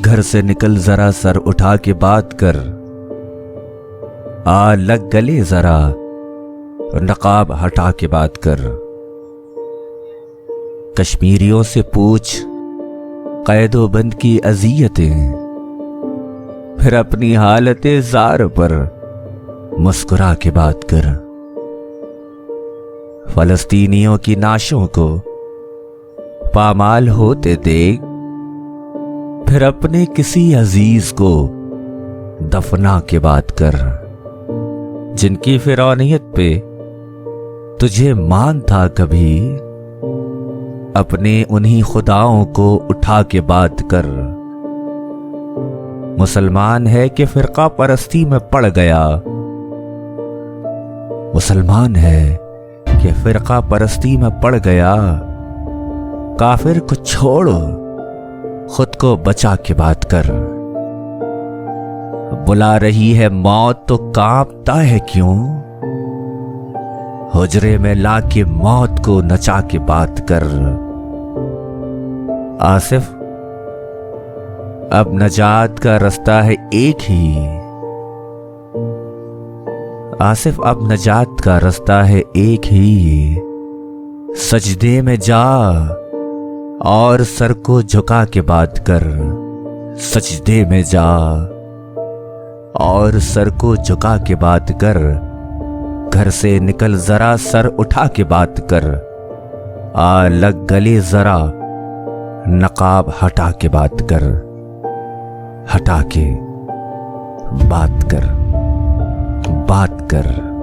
घर से निकल जरा सर उठा के बात कर, आ लग गले जरा नकाब हटा के बात कर। कश्मीरियों से पूछ कैदो बंद की अजियतें, फिर अपनी हालत जार पर मुस्कुरा के बात कर। फलस्तीनियों की नाशों को पामाल होते देख, फिर अपने किसी अजीज को दफना के बात कर। जिनकी फिरौनियत पे तुझे मान था कभी, अपने उन्हीं खुदाओं को उठा के बात कर। मुसलमान है कि फिरका परस्ती में पड़ गया, मुसलमान है कि फिरका परस्ती में पड़ गया। काफिर को छोड़ खुद को बचा के बात कर। बुला रही है मौत तो कांपता है क्यों, हुजरे में लाके मौत को नचा के बात कर। आसिफ अब नजात का रास्ता है एक ही, आसिफ अब नजात का रास्ता है एक ही। सजदे में जा और सर को झुका के बात कर। सजदे में जा और सर को झुका के बात कर। घर से निकल जरा सर उठा के बात कर। आ लग गले जरा नकाब हटा के बात कर। हटा के बात कर, बात कर।